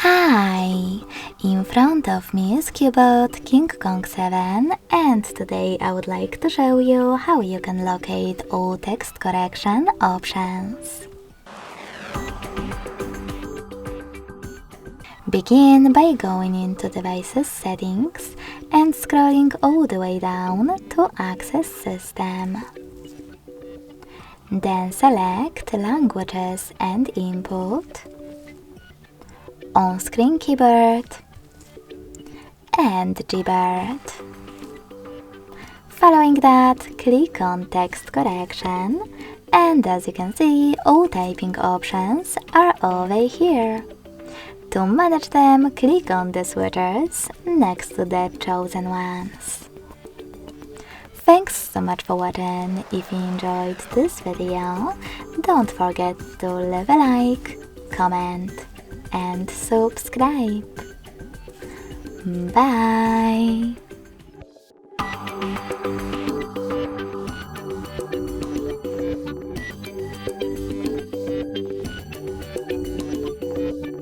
Hi! In front of me is CUBOT King Kong 7, and today I would like to show you how you can locate all text correction options. Begin by going into Devices Settings and scrolling all the way down to Access System. Then select Languages and Input, On-Screen Keyboard and Gboard. Following that, click on Text Correction, and as you can see, all typing options are over here. To manage them, click on the switchers next to the chosen ones. Thanks so much for watching. If you enjoyed this video, don't forget to leave a like, comment and subscribe. Bye!